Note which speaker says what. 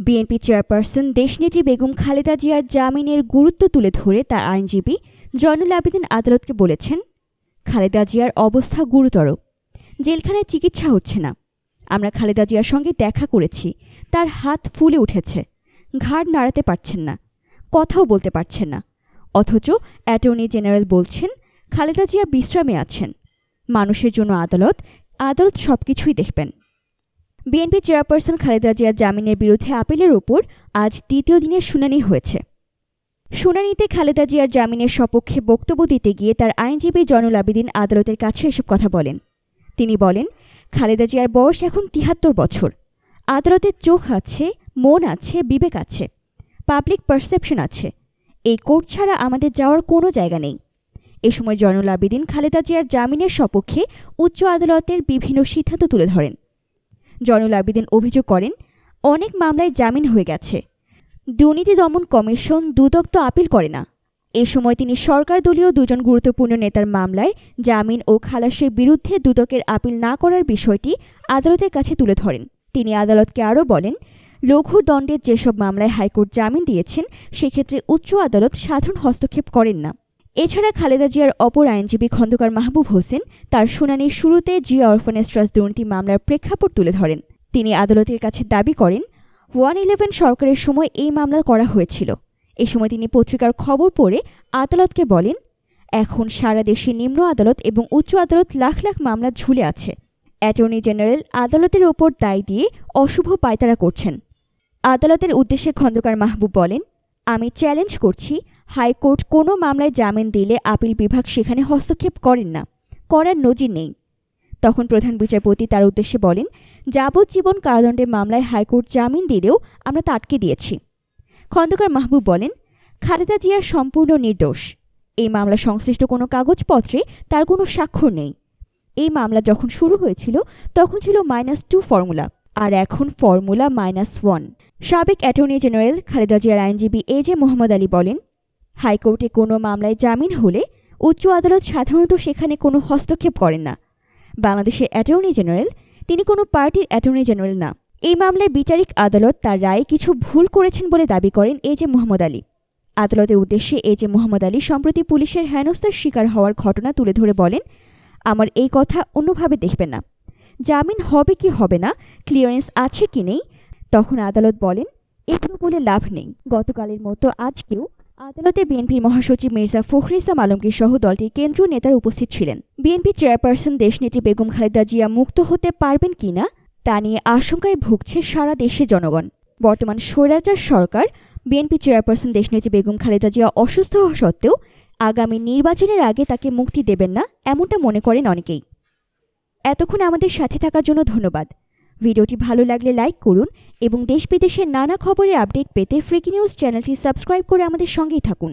Speaker 1: BNP chairperson দেশনেত্রী বেগম খালেদা জিয়ার জামিনের গুরুত্ব তুলে ধরে তার আইনজীবী জয়নুল আবেদিন আদালতকে বলেছেন, খালেদা জিয়ার অবস্থা গুরুতর, জেলখানায় চিকিৎসা হচ্ছে না। আমরা খালেদা জিয়ার সঙ্গে দেখা করেছি, তার হাত ফুলে উঠেছে, ঘাড় নাড়াতে পারছেন না, কথাও বলতে পারছেন না। অথচ অ্যাটর্নি জেনারেল বলছেন খালেদা জিয়া বিশ্রামে আছেন। মানুষের জন্য আদালত সবকিছুই দেখবেন। বিএনপি চেয়ারপারসন খালেদা জিয়ার জামিনের বিরুদ্ধে আপিলের ওপর আজ দ্বিতীয় দিনের শুনানি হয়েছে। শুনানিতে খালেদা জিয়ার জামিনের সপক্ষে বক্তব্য দিতে গিয়ে তার আইনজীবী জয়নুল আবেদিন আদালতের কাছে এসব কথা বলেন। তিনি বলেন, খালেদা জিয়ার বয়স এখন ৭৩ বছর। আদালতের চোখ আছে, মন আছে, বিবেক আছে, পাবলিক পারসেপশন আছে। এই কোর্ট ছাড়া আমাদের যাওয়ার কোনো জায়গা নেই। এ সময় জয়নুল আবেদিন খালেদা জিয়ার জামিনের সপক্ষে উচ্চ আদালতের বিভিন্ন সিদ্ধান্ত তুলে ধরেন। জয়নুল আবেদিন অভিযোগ করেন, অনেক মামলায় জামিন হয়ে গেছে, দুর্নীতি দমন কমিশন দুদক তো আপিল করে না। এ সময় তিনি সরকার দলীয় দুজন গুরুত্বপূর্ণ নেতার মামলায় জামিন ও খালাসের বিরুদ্ধে দুদকের আপিল না করার বিষয়টি আদালতের কাছে তুলে ধরেন। তিনি আদালতকে আরও বলেন, লঘু দণ্ডের যেসব মামলায় হাইকোর্ট জামিন দিয়েছেন সেক্ষেত্রে উচ্চ আদালত সাধারণ হস্তক্ষেপ করেন না। এছাড়া খালেদা জিয়ার অপর আইনজীবী খন্দকার মাহবুব হোসেন তার শুনানির শুরুতে জিয়া অরফানেজ ট্রাস্ট দুর্নীতি মামলার প্রেক্ষাপট তুলে ধরেন। তিনি আদালতের কাছে দাবি করেন, 111 সরকারের সময় এই মামলা করা হয়েছিল। এ সময় তিনি পত্রিকার খবর পড়ে আদালতকে বলেন, এখন সারা দেশে নিম্ন আদালত এবং উচ্চ আদালত লাখ লাখ মামলা ঝুলে আছে। অ্যাটর্নি জেনারেল আদালতের ওপর দায় দিয়ে অশুভ পায়তারা করছেন। আদালতের উদ্দেশ্যে খন্দকার মাহবুব বলেন, আমি চ্যালেঞ্জ করছি, হাইকোর্ট কোনো মামলায় জামিন দিলে আপিল বিভাগ সেখানে হস্তক্ষেপ করেন না, করার নজির নেই। তখন প্রধান বিচারপতি তার উদ্দেশ্যে বলেন, যাবজ্জীবন কারাদণ্ডের মামলায় হাইকোর্ট জামিন দিলেও আমরা তা আটকে দিয়েছি। খন্দকার মাহবুব বলেন, খালেদা জিয়া সম্পূর্ণ নির্দোষ। এই মামলা সংশ্লিষ্ট কোনো কাগজপত্রে তার কোনো স্বাক্ষর নেই। এই মামলা যখন শুরু হয়েছিল তখন ছিল -2 ফর্মুলা, আর এখন ফর্মুলা -1। সাবেক অ্যাটর্নি জেনারেল খালেদা জিয়ার আইনজীবী এজে মোহাম্মদ আলী বলেন, হাইকোর্টে কোনো মামলায় জামিন হলে উচ্চ আদালত সাধারণত সেখানে কোনো হস্তক্ষেপ করেন না। বাংলাদেশের অ্যাটর্নি জেনারেল, তিনি কোনো পার্টির অ্যাটর্নি জেনারেল না। এই মামলায় বিচারিক আদালত তার রায়ে কিছু ভুল করেছেন বলে দাবি করেন এজে মোহাম্মদ আলী। আদালতের উদ্দেশ্যে এজে মোহাম্মদ আলী সম্প্রতি পুলিশের হেনস্থার শিকার হওয়ার ঘটনা তুলে ধরে বলেন, আমার এই কথা অন্যভাবে দেখবেন না। জামিন হবে কি হবে না, ক্লিয়ারেন্স আছে কি নেই। তখন আদালত বলেন, এগুলো বলে লাভ নেই। গতকালের মতো আজকেও আদালতে বিএনপির মহাসচিব মির্জা ফখরুল ইসলাম আলমগীর সহ দলটির কেন্দ্রীয় নেতারা উপস্থিত ছিলেন। বিএনপি চেয়ারপারসন দেশনেত্রী বেগম খালেদা জিয়া মুক্ত হতে পারবেন কিনা তা নিয়ে আশঙ্কায় ভুগছে সারা দেশের জনগণ। বর্তমান স্বৈরাচার সরকার বিএনপি চেয়ারপারসন দেশনেত্রী বেগম খালেদা জিয়া অসুস্থ হওয়া সত্ত্বেও আগামী নির্বাচনের আগে তাকে মুক্তি দেবেন না, এমনটা মনে করেন অনেকেই। এতক্ষণ আমাদের সাথে থাকার জন্য ধন্যবাদ। ভিডিওটি ভালো লাগলে লাইক করুন এবং দেশ বিদেশের নানা খবরের আপডেট পেতে ফ্রিকি নিউজ চ্যানেলটি সাবস্ক্রাইব করে আমাদের সঙ্গেই থাকুন।